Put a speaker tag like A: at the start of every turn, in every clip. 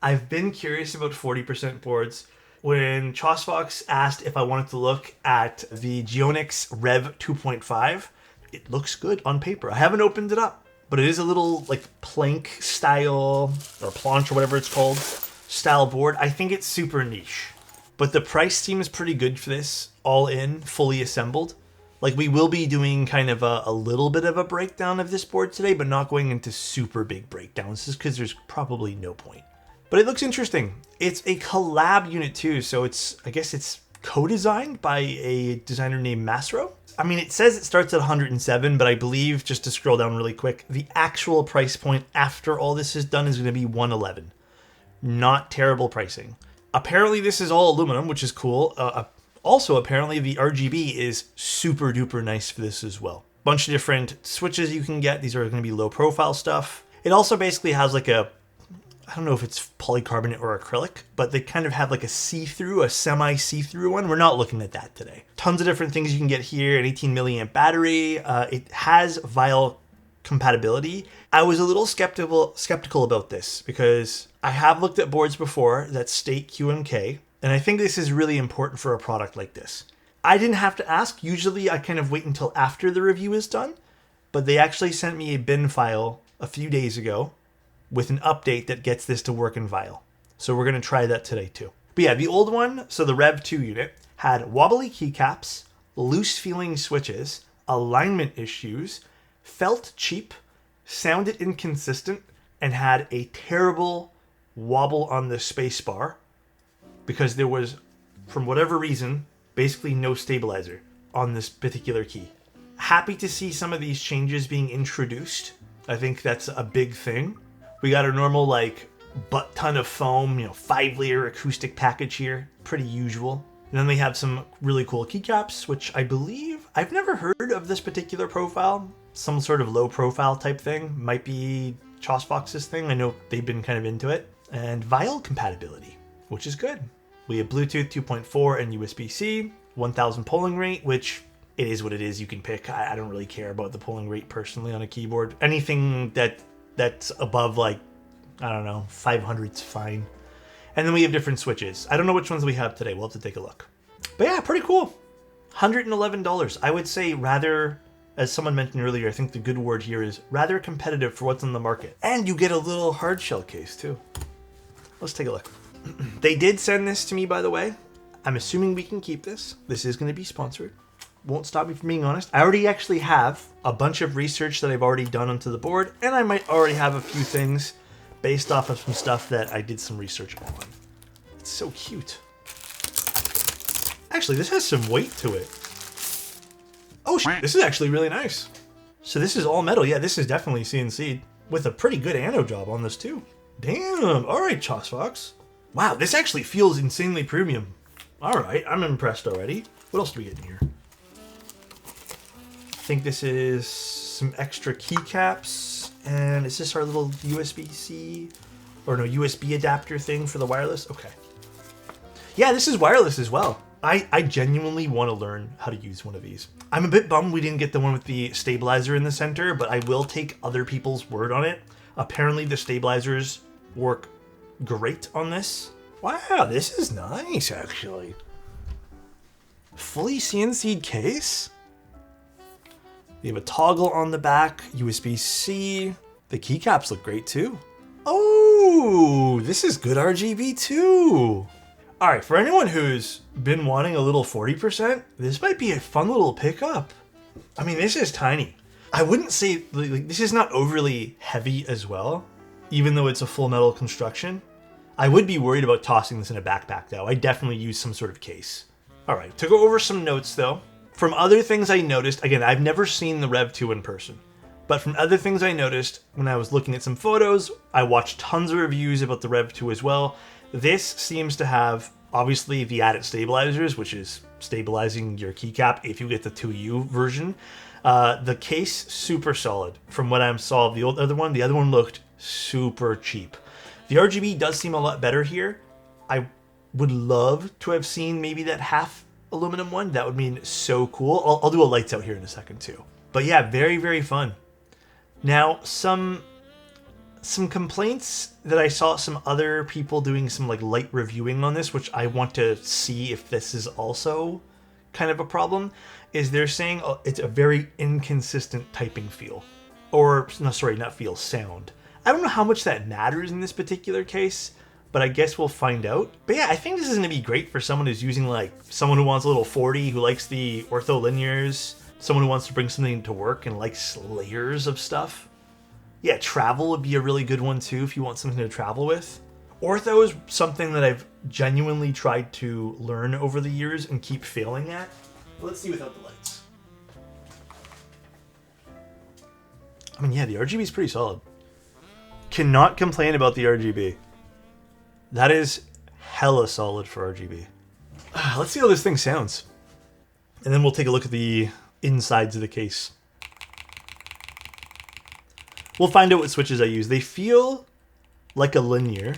A: I've been curious about 40% boards. When Chosfox asked if I wanted to look at the Geonix Rev 2.5, it looks good on paper. I haven't opened it up, but it is a little like plank style or planche or whatever it's called style board. I think it's super niche, but the price seems pretty good for this, all in, fully assembled. Like, we will be doing kind of a little bit of a breakdown of this board today, but not going into super big breakdowns, just because there's probably no point. But it looks interesting. It's a collab unit too, so I guess it's co-designed by a designer named Masro. I mean, it says it starts at 107, but I believe, just to scroll down really quick, the actual price point after all this is done is going to be 111. Not terrible pricing. Apparently this is all aluminum, which is cool. Also, apparently the RGB is super duper nice for this as well. Bunch of different switches you can get. These are going to be low profile stuff. It also basically has like I don't know if it's polycarbonate or acrylic, but they kind of have like a see-through, a semi-see-through one. We're not looking at that today. Tons of different things you can get here. An 18 milliamp battery. It has vial compatibility. I was a little skeptical about this because I have looked at boards before that state QMK, and I think this is really important for a product like this. I didn't have to ask. Usually I kind of wait until after the review is done, but they actually sent me a bin file a few days ago with an update that gets this to work in vial. So we're going to try that today too. But yeah, the old one, so the Rev 2 unit, had wobbly keycaps, loose feeling switches, alignment issues, felt cheap, sounded inconsistent, and had a terrible wobble on the space bar because there was, from whatever reason, basically no stabilizer on this particular key. Happy to see some of these changes being introduced. I think that's a big thing. We got a normal like butt ton of foam, 5-layer acoustic package here. Pretty usual. And then they have some really cool keycaps, which I believe, I've never heard of this particular profile. Some sort of low profile type thing. Might be Chosfox's thing. I know they've been kind of into it. And vial compatibility, which is good. We have Bluetooth 2.4 and USB-C, 1000 polling rate, which it is what it is. You can pick. I don't really care about the polling rate personally on a keyboard. Anything that's above like, I don't know, 500's fine. And then we have different switches. I don't know which ones we have today. We'll have to take a look. But yeah, pretty cool. $111. I would say rather, as someone mentioned earlier, I think the good word here is rather competitive for what's on the market. And you get a little hard shell case too. Let's take a look. They did send this to me, by the way. I'm assuming we can keep this. This is going to be sponsored. Won't stop me from being honest. I already actually have a bunch of research that I've already done onto the board, and I might already have a few things based off of some stuff that I did some research on. It's so cute. Actually, this has some weight to it. Oh, this is actually really nice. So this is all metal. Yeah, this is definitely CNC'd with a pretty good anode job on this too. Damn. All right, Chosfox. Wow, this actually feels insanely premium. All right, I'm impressed already. What else do we get in here? I think this is some extra keycaps. And is this our little USB-C or no, USB adapter thing for the wireless? Okay. Yeah, this is wireless as well. I genuinely want to learn how to use one of these. I'm a bit bummed we didn't get the one with the stabilizer in the center, but I will take other people's word on it. Apparently the stabilizers work great on this. Wow, this is nice actually. Fully CNC'd case. You have a toggle on the back, USB-C. The keycaps look great too. Oh, this is good RGB too. All right, for anyone who's been wanting a little 40%, this might be a fun little pickup. I mean, this is tiny. I wouldn't say, like, this is not overly heavy as well, even though it's a full metal construction. I would be worried about tossing this in a backpack though. I definitely use some sort of case. All right, to go over some notes though. From other things I noticed, again, I've never seen the Rev 2 in person, but from other things I noticed when I was looking at some photos, I watched tons of reviews about the Rev 2 as well. This seems to have, obviously, the added stabilizers, which is stabilizing your keycap if you get the 2U version. The case, super solid. From what I saw of the other one looked super cheap. The RGB does seem a lot better here. I would love to have seen maybe that half aluminum one. That would mean so cool. I'll do a lights out here in a second too. But yeah, very, very fun. Now, some some complaints that I saw some other people doing some like light reviewing on this, which I want to see if this is also kind of a problem, is they're saying it's a very inconsistent typing feel. Or, no, sorry, not feel, sound. I don't know how much that matters in this particular case, but I guess we'll find out. But yeah, I think this is going to be great for someone who's using, like, someone who wants a little 40, who likes the ortholinears, someone who wants to bring something to work and likes layers of stuff. Yeah, travel would be a really good one too if you want something to travel with. Ortho is something that I've genuinely tried to learn over the years and keep failing at. Let's see without the lights. I mean, yeah, the RGB is pretty solid. Cannot complain about the RGB. That is hella solid for RGB. Let's see how this thing sounds. And then we'll take a look at the insides of the case. We'll find out what switches I use. They feel like a linear.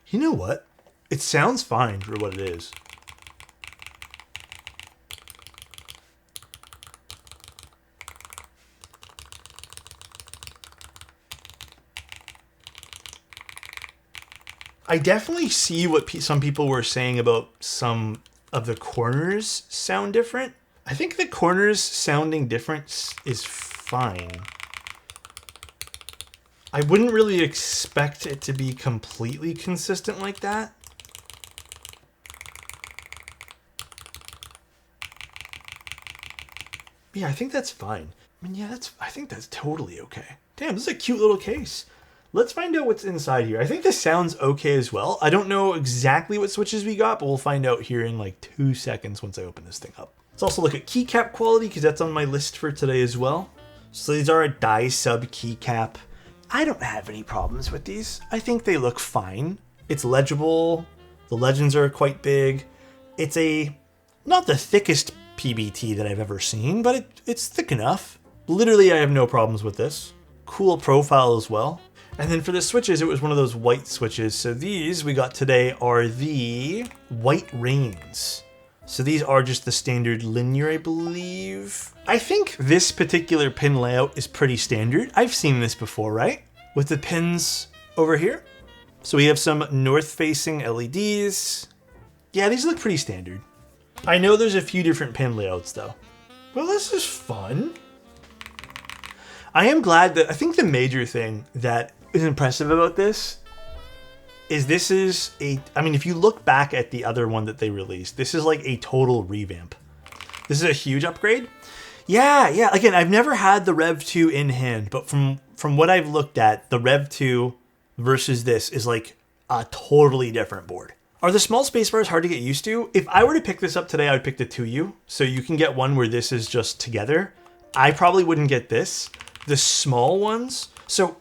A: You know what? It sounds fine for what it is. I definitely see what some people were saying about some of the corners sound different. I think the corners sounding different is fine. I wouldn't really expect it to be completely consistent like that. Yeah, I think that's fine. I mean, yeah, I think that's totally okay. Damn, this is a cute little case. Let's find out what's inside here. I think this sounds okay as well. I don't know exactly what switches we got, but we'll find out here in like 2 seconds once I open this thing up. Let's also look at keycap quality because that's on my list for today as well. So these are a die sub keycap. I don't have any problems with these. I think they look fine. It's legible. The legends are quite big. It's not the thickest PBT that I've ever seen, but it's thick enough. Literally, I have no problems with this. Cool profile as well. And then for the switches, it was one of those white switches. So these we got today are the white reins. So these are just the standard linear, I believe. I think this particular pin layout is pretty standard. I've seen this before, right? With the pins over here. So we have some north-facing LEDs. Yeah, these look pretty standard. I know there's a few different pin layouts though. Well, this is fun. I am glad that, I think the major thing that is impressive about this is I mean, if you look back at the other one that they released, this is like a total revamp. This is a huge upgrade. Yeah. Again, I've never had the Rev 2 in hand, but from what I've looked at, the Rev 2 versus this is like a totally different board. Are the small spacebars hard to get used to? If I were to pick this up today, I would pick the 2U. So you can get one where this is just together. I probably wouldn't get this. The small ones. So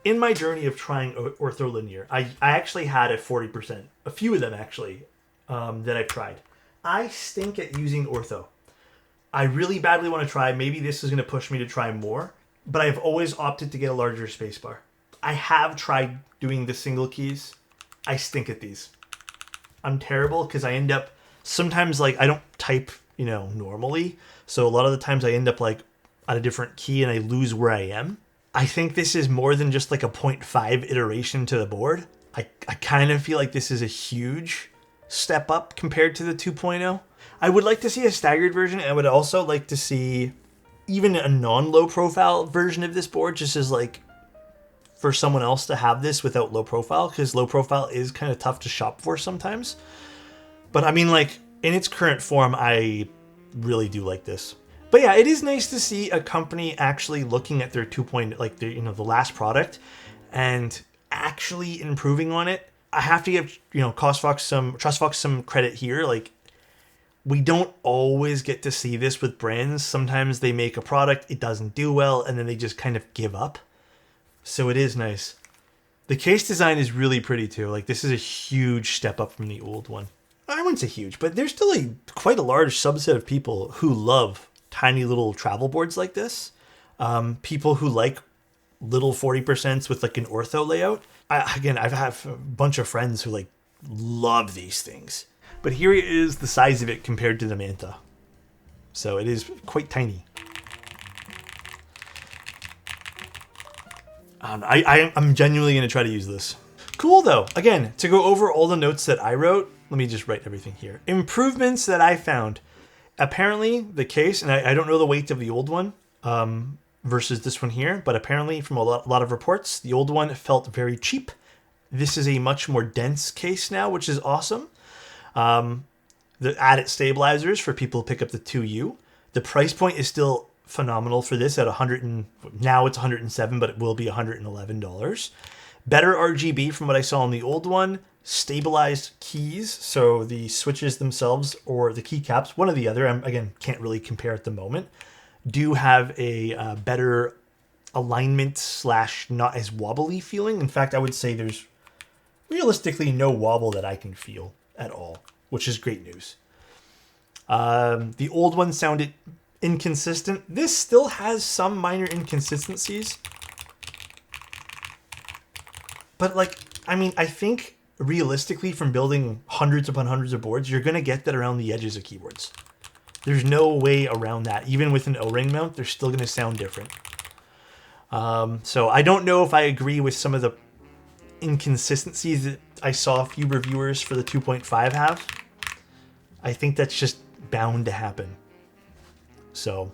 A: in my journey of trying ortholinear, I actually had a 40%. A few of them actually that I've tried. I stink at using ortho. I really badly want to try. Maybe this is going to push me to try more. But I've always opted to get a larger spacebar. I have tried doing the single keys. I stink at these. I'm terrible because I end up sometimes like I don't type, normally. So a lot of the times I end up like at a different key and I lose where I am. I think this is more than just like a 0.5 iteration to the board. I kind of feel like this is a huge step up compared to the 2.0. I would like to see a staggered version. I would also like to see even a non-low profile version of this board, just as like for someone else to have this without low profile, because low profile is kind of tough to shop for sometimes. But I mean, like in its current form, I really do like this. But yeah, it is nice to see a company actually looking at their 2.0, like the last product, and actually improving on it. I have to give Chosfox some credit here. Like, we don't always get to see this with brands. Sometimes they make a product, it doesn't do well, and then they just kind of give up. So it is nice. The case design is really pretty too. Like, this is a huge step up from the old one. I wouldn't say huge, but there's still quite a large subset of people who love tiny little travel boards like this. People who like little 40% with like an ortho layout. I have a bunch of friends who like Love these things. But here is the size of it compared to the Manta. So it is quite tiny. I'm genuinely going to try to use this. Cool though. Again, to go over all the notes that I wrote, let me just write everything here. Improvements that I found. Apparently the case, and I don't know the weight of the old one versus this one here, but apparently from a lot of reports, the old one felt very cheap. This is a much more dense case now, which is awesome. The added stabilizers for people who pick up the 2U. The price point is still phenomenal for this at now it's $107, but it will be $111. Better RGB from what I saw on the old one. Stabilized keys, so the switches themselves or the keycaps, one or the other, again, can't really compare at the moment, do have a better alignment / not as wobbly feeling. In fact, I would say there's realistically no wobble that I can feel at all, which is great news. The old one sounded inconsistent. This still has some minor inconsistencies. But like, I mean, I think realistically from building hundreds upon hundreds of boards, you're going to get that around the edges of keyboards. There's no way around that. Even with an O-ring mount, they're still going to sound different. So I don't know if I agree with some of the inconsistencies that I saw a few reviewers for the 2.5 have. I think that's just bound to happen. So,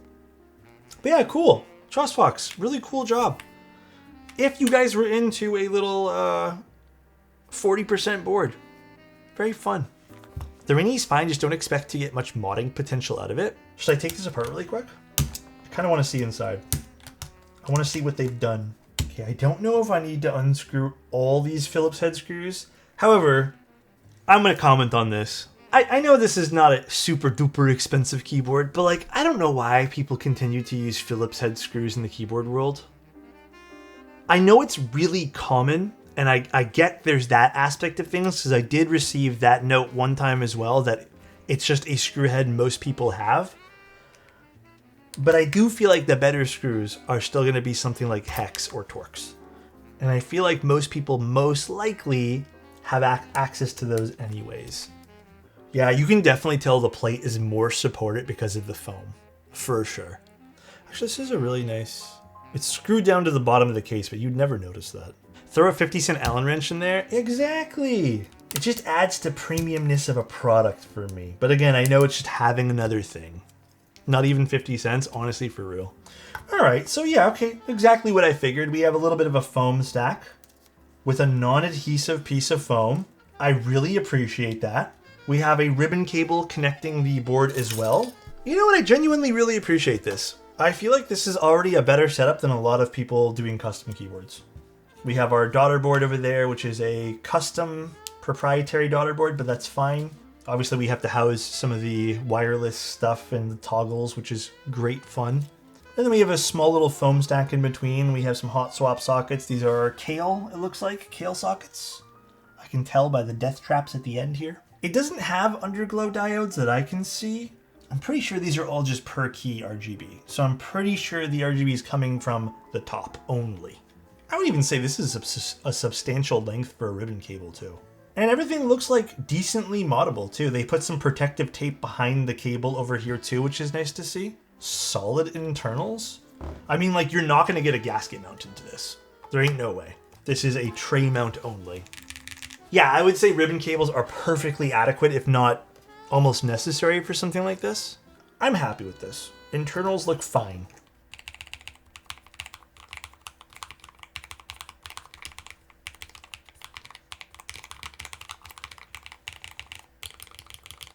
A: but yeah, cool. Chosfox, really cool job. If you guys were into a little 40% board, very fun. The Ringy's fine, just don't expect to get much modding potential out of it. Should I take this apart really quick? I kind of want to see inside. I want to see what they've done. Okay, I don't know if I need to unscrew all these Phillips head screws. However, I'm going to comment on this. I know this is not a super duper expensive keyboard, but like, I don't know why people continue to use Phillips head screws in the keyboard world. I know it's really common, and I get there's that aspect of things, because I did receive that note one time as well, that it's just a screw head most people have. But I do feel like the better screws are still going to be something like Hex or Torx. And I feel like most people most likely have access to those anyways. Yeah, you can definitely tell the plate is more supported because of the foam, for sure. Actually, this is a really nice... It's screwed down to the bottom of the case, but you'd never notice that. Throw a 50-cent Allen wrench in there. Exactly. It just adds to premiumness of a product for me. But again, I know it's just having another thing. Not even 50 cents, honestly, for real. All right, so yeah, okay, exactly what I figured. We have a little bit of a foam stack with a non-adhesive piece of foam. I really appreciate that. We have a ribbon cable connecting the board as well. You know what? I genuinely really appreciate this. I feel like this is already a better setup than a lot of people doing custom keyboards. We have our daughter board over there, which is a custom proprietary daughter board, but that's fine. Obviously, we have to house some of the wireless stuff and the toggles, which is great fun. And then we have a small little foam stack in between. We have some hot swap sockets. These are Kale, it looks like, Kale sockets. I can tell by the death traps at the end here. It doesn't have underglow diodes that I can see. I'm pretty sure these are all just per key RGB. So I'm pretty sure the RGB is coming from the top only. I would even say this is a substantial length for a ribbon cable too. And everything looks like decently moddable too. They put some protective tape behind the cable over here too, which is nice to see. Solid internals. I mean, like, you're not gonna get a gasket mounted to this. There ain't no way. This is a tray mount only. Yeah, I would say ribbon cables are perfectly adequate, if not almost necessary for something like this. I'm happy with this. Internals look fine.